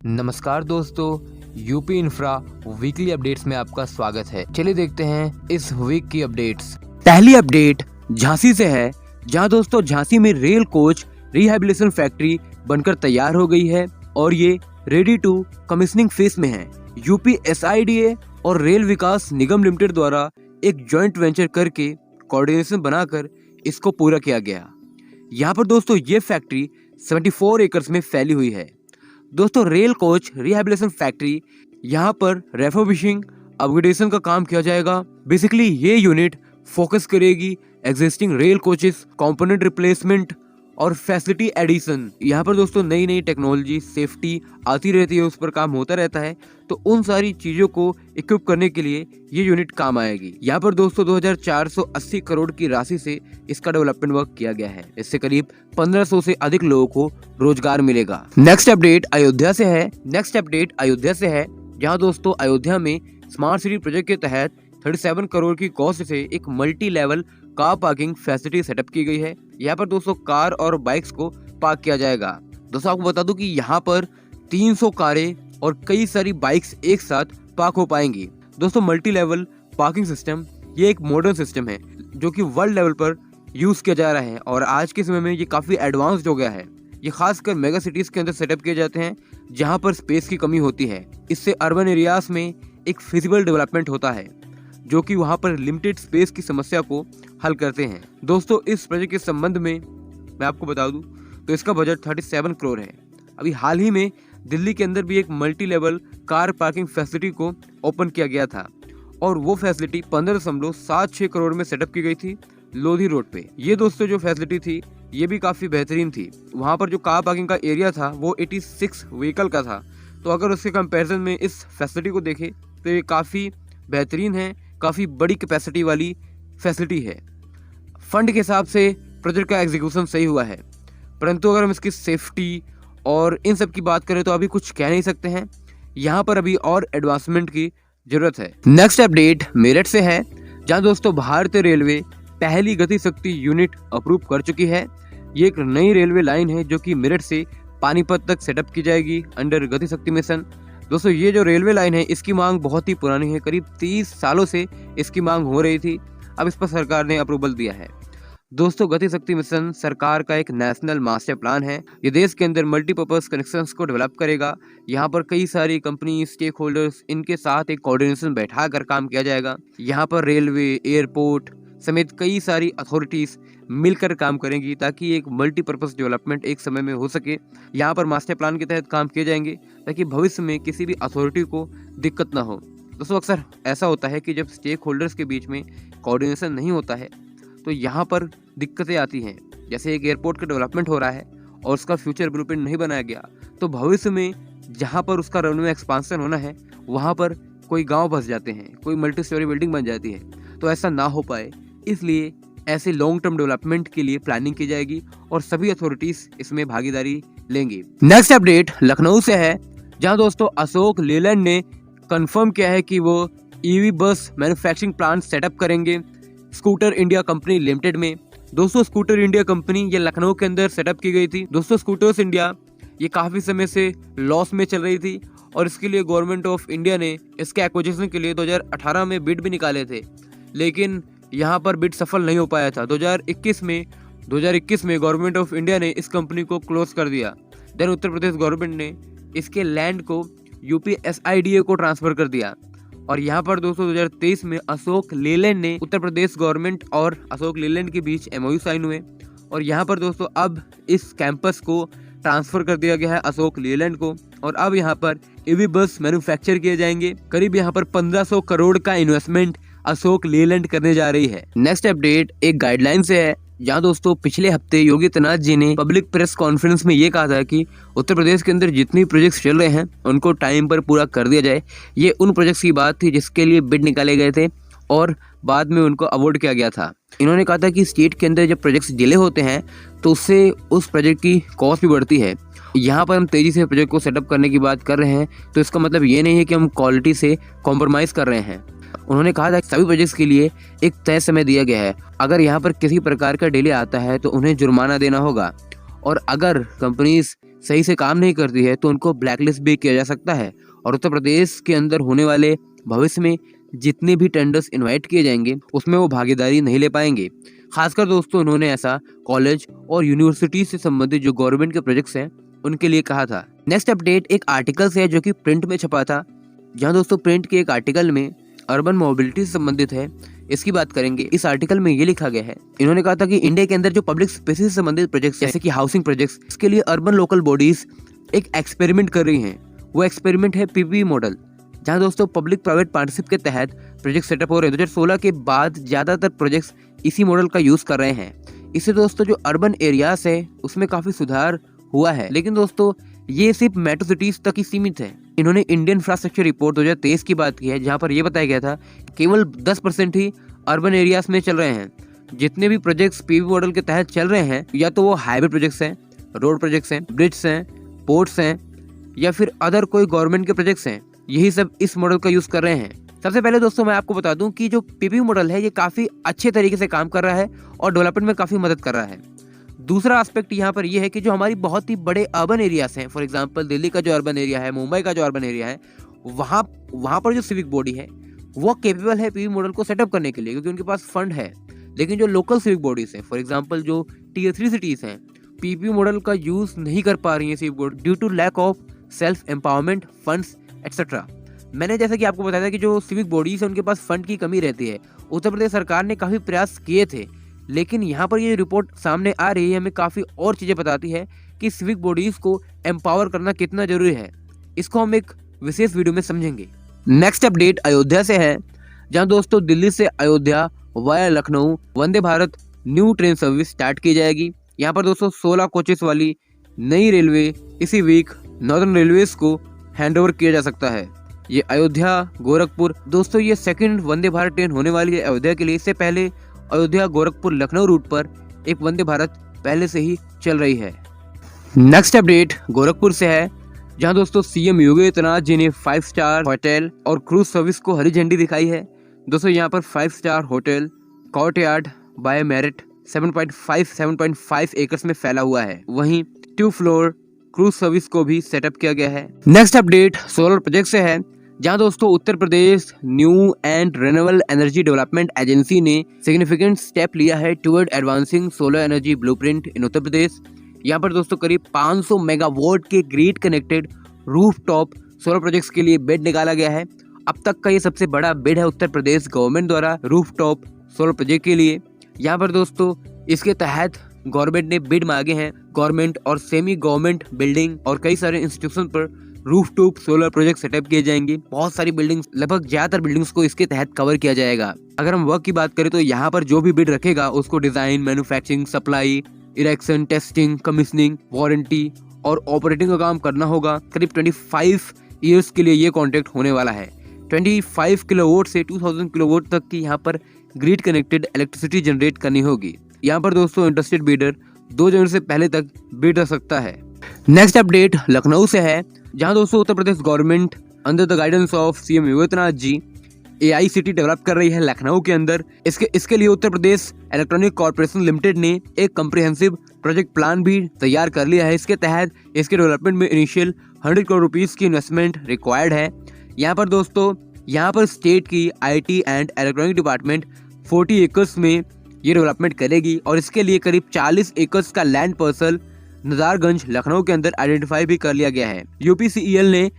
नमस्कार दोस्तों, UP infra weekly updates में आपका स्वागत है। चलिए देखते हैं इस वीक की अपडेट्स। पहली अपडेट झांसी से है, जहां दोस्तों झांसी में रेल कोच रिहैबिलिटेशन फैक्ट्री बनकर तैयार हो गई है और ये रेडी टू कमिश्निंग फेज में है। यूपी SIDA और रेल विकास निगम लिमिटेड द्वारा एक जॉइंट वेंचर करके कोऑर्डिनेशन बनाकर इसको पूरा किया गया। यहाँ पर दोस्तों ये फैक्ट्री 74 एकर्स में फैली हुई है। दोस्तों रेल कोच रिहैबिलिटेशन फैक्ट्री, यहाँ पर रेफोबिशिंग अपग्रेडेशन का काम किया जाएगा। बेसिकली ये यूनिट फोकस करेगी existing rail coaches, component replacement और फैसिलिटी एडिशन। यहाँ पर दोस्तों नई नई टेक्नोलॉजी, सेफ्टी आती रहती है, उस पर काम होता रहता है, तो उन सारी चीजों को इक्विप करने के लिए ये यूनिट काम आएगी। यहाँ पर दोस्तों 2480 करोड़ की राशि से इसका डेवलपमेंट वर्क किया गया है। इससे करीब 1500 से अधिक लोगों को रोजगार मिलेगा। नेक्स्ट अपडेट अयोध्या से है, जहाँ दोस्तों अयोध्या में स्मार्ट सिटी प्रोजेक्ट के तहत 37 करोड़ की कॉस्ट से एक multi level car parking facility setup की गई है। यहाँ पर दोस्तों कार और बाइक्स को पार्क किया जाएगा। दोस्तों आपको बता दूं कि यहाँ पर 300 कारें और कई सारी बाइक्स एक साथ पार्क हो पाएंगी। दोस्तों मल्टी लेवल पार्किंग सिस्टम ये एक मॉडर्न सिस्टम है जो कि वर्ल्ड लेवल पर यूज किया जा रहा है और आज के समय में ये काफी एडवांस्ड हो गया है। ये खासकर मेगा सिटीज के अंदर सेटअप किए जाते हैं जहाँ पर स्पेस की कमी होती है। इससे अर्बन एरियाज में एक फिजिबल डेवलपमेंट होता है जो कि वहाँ पर लिमिटेड स्पेस की समस्या को हल करते हैं। दोस्तों इस प्रोजेक्ट के संबंध में मैं आपको बता दूं तो इसका बजट 37 करोड़ है। अभी हाल ही में दिल्ली के अंदर भी एक multi level car parking facility को ओपन किया गया था और वो फैसिलिटी 15.76 करोड़ में सेटअप की गई थी लोधी रोड पे। ये दोस्तों जो फैसिलिटी थी ये भी काफ़ी बेहतरीन थी। वहाँ पर जो कार पार्किंग का एरिया था वो 86 व्हीकल का था, तो अगर उसके कंपेरिजन में इस फैसिलिटी को देखें तो ये काफ़ी बेहतरीन है, काफ़ी बड़ी कैपेसिटी वाली फैसिलिटी है। फंड के हिसाब से प्रोजेक्ट का एग्जीक्यूशन सही हुआ है, परंतु अगर हम इसकी सेफ्टी और इन सब की बात करें तो अभी कुछ कह नहीं सकते हैं। यहाँ पर अभी और एडवांसमेंट की जरूरत है। नेक्स्ट अपडेट मेरठ से है, जहाँ दोस्तों भारतीय रेलवे पहली गति शक्ति यूनिट अप्रूव कर चुकी है। ये एक नई रेलवे लाइन है जो कि मेरठ से पानीपत तक सेटअप की जाएगी अंडर गति शक्ति मिशन। दोस्तों ये जो रेलवे लाइन है इसकी मांग बहुत ही पुरानी है, करीब 30 सालों से इसकी मांग हो रही थी। अब इस पर सरकार ने अप्रूवल दिया है। दोस्तों गति शक्ति मिशन सरकार का एक नेशनल मास्टर प्लान है। ये देश के अंदर मल्टीपर्पज कनेक्शंस को डेवलप करेगा। यहाँ पर कई सारी कंपनी, स्टेक होल्डर्स, इनके साथ एक कोऑर्डिनेशन बैठा कर काम किया जाएगा। यहाँ पर रेलवे, एयरपोर्ट समेत कई सारी अथॉरिटीज मिलकर काम करेंगी ताकि एक मल्टीपर्पज डेवलपमेंट एक समय में हो सके। यहाँ पर मास्टर प्लान के तहत काम किए जाएंगे ताकि भविष्य में किसी भी अथॉरिटी को दिक्कत ना हो। दोस्तों अक्सर ऐसा होता है कि जब स्टेक होल्डर्स के बीच में कोऑर्डिनेशन नहीं होता है तो यहाँ पर दिक्कतें आती हैं। जैसे एक एयरपोर्ट का डेवलपमेंट हो रहा है और उसका फ्यूचर ब्लूप्रिंट नहीं बनाया गया तो भविष्य में जहाँ पर उसका रेवेन्यू एक्सपांसन होना है वहाँ पर कोई गाँव बस जाते हैं, कोई मल्टी स्टोरी बिल्डिंग बन जाती है। तो ऐसा ना हो पाए इसलिए ऐसे लॉन्ग टर्म डेवलपमेंट के लिए प्लानिंग की जाएगी और सभी अथॉरिटीज इसमें भागीदारी लेंगी। नेक्स्ट अपडेट लखनऊ से है, जहां दोस्तों अशोक लेलैंड ने कंफर्म किया है कि वो EV बस मैन्युफैक्चरिंग प्लांट सेटअप करेंगे स्कूटर इंडिया कंपनी लिमिटेड में। दोस्तों स्कूटर इंडिया कंपनी ये लखनऊ के अंदर सेटअप की गई थी। दोस्तों स्कूटर्स इंडिया ये काफी समय से लॉस में चल रही थी और इसके लिए गवर्नमेंट ऑफ इंडिया ने इसके एक्विजिशन के लिए 2018 में बिड भी निकाले थे, लेकिन यहाँ पर बिड सफल नहीं हो पाया था। 2021 में गवर्नमेंट ऑफ इंडिया ने इस कंपनी को क्लोज कर दिया। देन उत्तर प्रदेश गवर्नमेंट ने इसके लैंड को यूपी SIDA को ट्रांसफर कर दिया और यहाँ पर दोस्तों 2023 में अशोक लेलैंड ने उत्तर प्रदेश गवर्नमेंट और अशोक लेलैंड के बीच MOU साइन हुए और यहाँ पर दोस्तों अब इस कैंपस को ट्रांसफर कर दिया गया है अशोक लेलैंड को और अब यहाँ पर EV बस मैन्युफैक्चर किए जाएंगे। करीब यहाँ पर 1500 करोड़ का इन्वेस्टमेंट अशोक लेलैंड करने जा रही है। नेक्स्ट अपडेट एक गाइडलाइन से है, जहाँ दोस्तों पिछले हफ्ते योगी आदित्यनाथ जी ने पब्लिक प्रेस कॉन्फ्रेंस में ये कहा था कि उत्तर प्रदेश के अंदर जितनी प्रोजेक्ट्स चल रहे हैं उनको टाइम पर पूरा कर दिया जाए। ये उन प्रोजेक्ट्स की बात थी जिसके लिए बिड निकाले गए थे और बाद में उनको अवार्ड किया गया था। इन्होंने कहा था कि स्टेट के अंदर जब प्रोजेक्ट्स डिले होते हैं तो उससे उस प्रोजेक्ट की कॉस्ट भी बढ़ती है। यहाँ पर हम तेजी से प्रोजेक्ट को सेटअप करने की बात कर रहे हैं तो इसका मतलब ये नहीं है कि हम क्वालिटी से कॉम्प्रोमाइज़ कर रहे हैं। उन्होंने कहा था कि सभी प्रोजेक्ट्स के लिए एक तय समय दिया गया है। अगर यहाँ पर किसी प्रकार का डिले आता है तो उन्हें जुर्माना देना होगा और अगर कंपनीज सही से काम नहीं करती है तो उनको ब्लैकलिस्ट भी किया जा सकता है और उत्तर प्रदेश के अंदर होने वाले भविष्य में जितने भी टेंडर्स इनवाइट किए जाएंगे उसमें वो भागीदारी नहीं ले पाएंगे। खासकर दोस्तों उन्होंने ऐसा कॉलेज और यूनिवर्सिटी से संबंधित जो गवर्नमेंट के प्रोजेक्ट्स हैं उनके लिए कहा था। नेक्स्ट अपडेट एक आर्टिकल से है जो कि प्रिंट में छपा था, जहां दोस्तों प्रिंट के एक आर्टिकल में अर्बन मोबिलिटी से संबंधित है, इसकी बात करेंगे। इस आर्टिकल में ये लिखा गया है, इन्होंने कहा था कि इंडिया के अंदर जो पब्लिक स्पेसेस से संबंधित प्रोजेक्ट्स जैसे कि हाउसिंग प्रोजेक्ट्स, इसके लिए अर्बन लोकल बॉडीज एक एक्सपेरिमेंट कर रही हैं। वो एक्सपेरिमेंट है पीपीपी मॉडल, जहां दोस्तों पब्लिक प्राइवेट पार्टनरशिप के तहत प्रोजेक्ट सेटअप हो रहे हैं। 2016 के बाद ज्यादातर प्रोजेक्ट्स इसी मॉडल का यूज कर रहे हैं। इससे दोस्तों जो अर्बन एरियाज है उसमें काफी सुधार हुआ है, लेकिन दोस्तों ये सिर्फ मेट्रो सिटीज तक ही सीमित है। इन्होंने इंडियन इंफ्रास्ट्रक्चर रिपोर्ट 2023 की बात की है, जहां पर यह बताया गया था केवल 10% ही अर्बन एरियाज में चल रहे हैं। जितने भी प्रोजेक्ट्स पीपीपी मॉडल के तहत चल रहे हैं या तो वो हाईवे प्रोजेक्ट्स हैं, रोड प्रोजेक्ट्स हैं, ब्रिड्स हैं, पोर्ट्स हैं या फिर अदर कोई गवर्नमेंट के प्रोजेक्ट्स हैं, यही सब इस मॉडल का यूज कर रहे हैं। सबसे पहले दोस्तों मैं आपको बता दूं कि जो पीपीपी मॉडल है ये काफी अच्छे तरीके से काम कर रहा है और डेवलपमेंट में काफी मदद कर रहा है। दूसरा एस्पेक्ट यहाँ पर यह है कि जो हमारी बहुत ही बड़े अर्बन एरियाज हैं, फॉर एग्जांपल दिल्ली का जो अर्बन एरिया है, मुंबई का जो अर्बन एरिया है, वहाँ पर जो सिविक बॉडी है वो केपेबल है पीपीपी मॉडल को सेटअप करने के लिए, क्योंकि उनके पास फंड है। लेकिन जो लोकल सिविक बॉडीज है, फॉर एग्जाम्पल जो टियर 3 सिटीज हैं, पीपीपी मॉडल का यूज नहीं कर पा रही है civic body due to lack of self empowerment funds etcetera. मैंने जैसा कि आपको बताया था कि जो सिविक बॉडीज है उनके पास फंड की कमी रहती है। उत्तर प्रदेश सरकार ने काफी प्रयास किए थे, लेकिन यहाँ पर ये रिपोर्ट सामने आ रही है हमें काफी और चीजें बताती है कि सिविक बॉडीज को एम्पावर करना कितना जरूरी है। इसको हम एक विशेष वीडियो में समझेंगे। नेक्स्ट अपडेट अयोध्या से है, जहाँ दोस्तों दिल्ली से Ayodhya via Lucknow Vande Bharat new train service start की जाएगी। यहाँ पर दोस्तों 16 कोचेस वाली नई रेलवे इसी वीक नॉर्दर्न रेलवेज को हैंडओवर किया जा सकता है। ये अयोध्या गोरखपुर दोस्तों ये सेकंड वंदे भारत ट्रेन होने वाली है अयोध्या के लिए। इससे पहले अयोध्या गोरखपुर लखनऊ रूट पर एक वंदे भारत पहले से ही चल रही है। नेक्स्ट अपडेट गोरखपुर से है, जहां दोस्तों सीएम योगी आदित्यनाथ जी ने 5 स्टार होटल और क्रूज सर्विस को हरी झंडी दिखाई है। दोस्तों यहाँ पर 5 star hotel courtyard by Marriott 7.5 acres में फैला हुआ है। वहीं 2 फ्लोर क्रूज सर्विस को भी सेटअप किया गया है। नेक्स्ट अपडेट सोलर प्रोजेक्ट से है, जहां दोस्तों Uttar Pradesh new and renewable energy development agency ने सिग्निफिकेंट स्टेप लिया है toward advancing solar energy blueprint in Uttar Pradesh. यहाँ पर दोस्तों करीब 500 मेगावाट के grid connected rooftop solar projects के लिए बिड निकाला गया है। अब तक का ये सबसे बड़ा बिड है उत्तर प्रदेश गवर्नमेंट द्वारा रूफटॉप सोलर प्रोजेक्ट के लिए। यहाँ पर दोस्तों इसके तहत गवर्नमेंट ने बिड मांगे हैं गवर्नमेंट और सेमी गवर्नमेंट बिल्डिंग और कई सारे इंस्टीट्यूशन पर रूफटॉप सोलर प्रोजेक्ट सेटअप किए जाएंगे। बहुत सारी बिल्डिंग्स, लगभग ज्यादातर बिल्डिंग्स को इसके तहत कवर किया जाएगा। अगर हम वर्क की बात करें तो यहाँ पर जो भी बिड रखेगा उसको design, manufacturing, supply, erection, testing, commissioning, warranty और ऑपरेटिंग का काम करना होगा। करीब 25 ईयर्स के लिए ये कॉन्ट्रैक्ट होने वाला है। 25 किलोवाट से 2000 किलोवाट तक की यहाँ पर ग्रिड कनेक्टेड इलेक्ट्रिसिटी जनरेट करनी होगी। यहाँ पर दोस्तों इंटरेस्टेड बीडर 2 जनवरी से पहले तक बिड कर सकता है। नेक्स्ट अपडेट लखनऊ से है, जहां दोस्तों Uttar Pradesh government under the guidance of CM Yogi Adityanath ji AI city develop कर रही है लखनऊ के अंदर। इसके लिए Uttar Pradesh electronic corporation limited ने एक कम्प्रिहेंसिव प्रोजेक्ट प्लान भी तैयार कर लिया है। इसके तहत इसके डेवलपमेंट में इनिशियल 100 करोड़ रुपीस की इन्वेस्टमेंट रिक्वायर्ड है। यहाँ पर दोस्तों स्टेट की IT and electronic department 40 acres में ये डेवलपमेंट करेगी और इसके लिए करीब 40 एकर्स का लैंड पार्सल नजारगंज लखनऊ के अंदर आइडेंटिफाई भी कर लिया गया है। UPCEL ने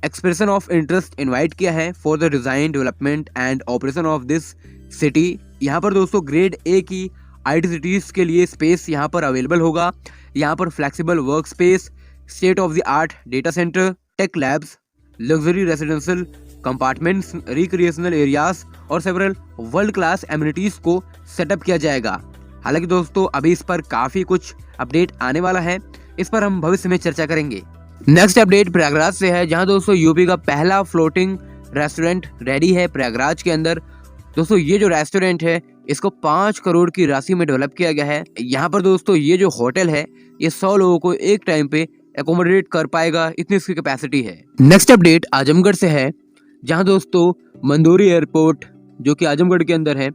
एक्सप्रेशन ऑफ इंटरेस्ट इनवाइट किया है for the design, development and operation of this city. यहाँ पर दोस्तों ग्रेड A की IT सिटीज के लिए स्पेस यहाँ पर अवेलेबल होगा। यहाँ पर flexible work space, state of the art data centre, Tech Labs, luxury residential compartments, recreational areas और सेवरल वर्ल्ड क्लास एमिनिटीज को सेटअप किया जाएगा। हालांकि दोस्तों अभी इस पर काफी कुछ अपडेट आने वाला है, इस पर हम भविष्य में चर्चा करेंगे। नेक्स्ट अपडेट प्रयागराज से है, जहां दोस्तों यूपी का पहला फ्लोटिंग रेस्टोरेंट रेडी है प्रयागराज के अंदर। दोस्तों ये जो रेस्टोरेंट है इसको 5 करोड़ की राशि में डेवलप किया गया है। यहाँ पर दोस्तों ये जो होटल है ये 100 लोगों को एक टाइम पे एकोमोडेट कर पाएगा, इतनी इसकी कैपेसिटी है। नेक्स्ट अपडेट आजमगढ़ से है, जहां दोस्तों मंदोरी एयरपोर्ट जो कि आजमगढ़ के अंदर है,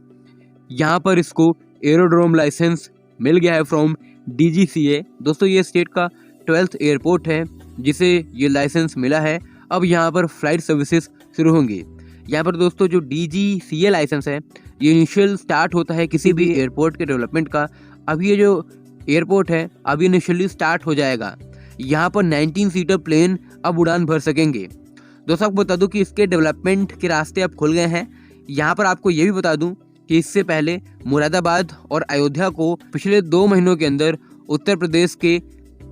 यहाँ पर इसको एरोड्रोम लाइसेंस मिल गया है फ्रॉम DGCA। दोस्तों ये स्टेट का 12th एयरपोर्ट है जिसे ये लाइसेंस मिला है। अब यहाँ पर फ्लाइट सर्विसेज शुरू होंगी। यहाँ पर दोस्तों जो DGCA लाइसेंस है ये इनिशियल स्टार्ट होता है किसी भी एयरपोर्ट के डेवलपमेंट का। अब ये जो एयरपोर्ट है अभी इनिशियली स्टार्ट हो जाएगा। यहाँ पर 19 सीटर प्लेन अब उड़ान भर सकेंगे। दोस्तों आपको बता दूं कि इसके डेवलपमेंट के रास्ते अब खुल गए हैं। यहाँ पर आपको ये भी बता दूं कि इससे पहले मुरादाबाद और अयोध्या को पिछले 2 महीनों के अंदर उत्तर प्रदेश के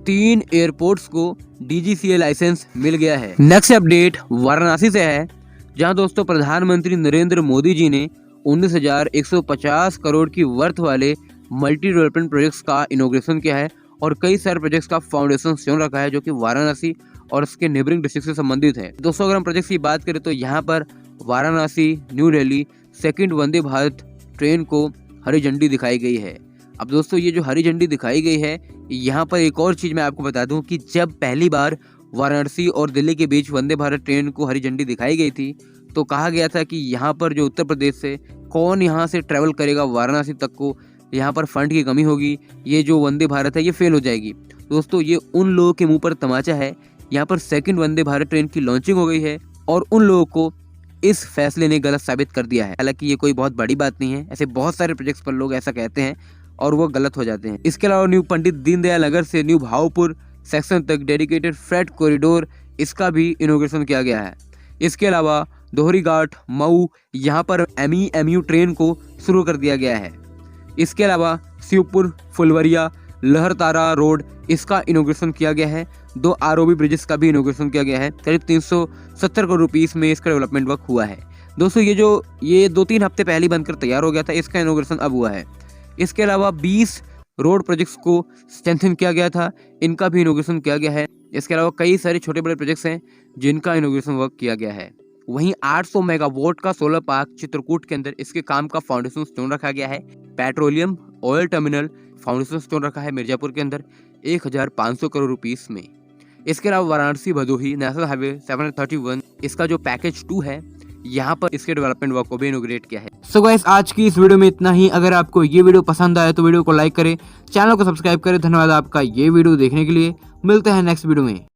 3 एयरपोर्ट्स को DGCA लाइसेंस मिल गया है। नेक्स्ट अपडेट वाराणसी से है, जहां दोस्तों प्रधानमंत्री नरेंद्र मोदी जी ने 19,150 करोड़ की वर्थ वाले मल्टी डेवलपमेंट प्रोजेक्ट्स का इनॉग्रेशन किया है और कई सारे प्रोजेक्ट्स का फाउंडेशन स्टोन रखा है जो कि वाराणसी और उसके नेबरिंग डिस्ट्रिक्ट से संबंधित है। दोस्तों अगर हम प्रोजेक्ट्स की बात करें तो यहाँ पर Varanasi new Delhi 2nd Vande Bharat train को हरी झंडी दिखाई गई है। अब दोस्तों ये जो हरी झंडी दिखाई गई है, यहाँ पर एक और चीज़ मैं आपको बता दूं कि जब पहली बार वाराणसी और दिल्ली के बीच वंदे भारत ट्रेन को हरी झंडी दिखाई गई थी तो कहा गया था कि यहाँ पर जो उत्तर प्रदेश से कौन यहाँ से ट्रैवल करेगा वाराणसी तक को, यहाँ पर फंड की कमी होगी, ये जो वंदे भारत है ये फेल हो जाएगी। दोस्तों ये उन लोगों के मुंह पर तमाचा है। यहाँ पर 2nd वंदे भारत ट्रेन की लॉन्चिंग हो गई है और उन लोगों को इस फैसले ने गलत साबित कर दिया है। हालांकि ये कोई बहुत बड़ी बात नहीं है, ऐसे बहुत सारे प्रोजेक्ट्स पर लोग ऐसा कहते हैं और वो गलत हो जाते हैं। इसके अलावा न्यू पंडित दीनदयाल नगर से न्यू भावपुर सेक्शन तक डेडिकेटेड फ्रेट कॉरिडोर, इसका भी इनॉग्रेशन किया गया है। इसके अलावा दोहरी घाट मऊ, यहाँ पर MEMU ट्रेन को शुरू कर दिया गया है। इसके अलावा शिवपुर फुलवरिया लहरतारा रोड, इसका इनॉग्रेशन किया गया है। 2 ROB ब्रिजेस का भी इनॉग्रेशन किया गया है। करीब 370 करोड़ रुपीस में इसका डेवलपमेंट वर्क हुआ है। दोस्तों ये 2-3 हफ्ते पहले बनकर तैयार हो गया था, इसका इनॉग्रेशन अब हुआ है। इसके अलावा 20 रोड प्रोजेक्ट्स को स्ट्रेंथन किया गया था, इनका भी इनॉग्रेशन किया गया है। इसके अलावा कई सारे छोटे बड़े प्रोजेक्ट्स हैं जिनका इनॉग्रेशन वर्क किया गया है। वहीं 800 मेगावाट का सोलर पार्क चित्रकूट के अंदर इसके काम का फाउंडेशन स्टोन रखा गया है। Petroleum oil terminal foundation stone रखा है मिर्जापुर के अंदर 1,500 करोड़ रुपीस में। इसके अलावा वाराणसी भदोही नेशनल हाईवे 731, इसका जो पैकेज 2 है यहाँ पर इसके डेवलपमेंट वर्क को भी इनॉग्रेट किया है। सो गाइस आज की इस वीडियो में इतना ही। अगर आपको ये वीडियो पसंद आया तो वीडियो को लाइक करें, चैनल को सब्सक्राइब करें। धन्यवाद आपका ये वीडियो देखने के लिए। मिलते हैं नेक्स्ट वीडियो में।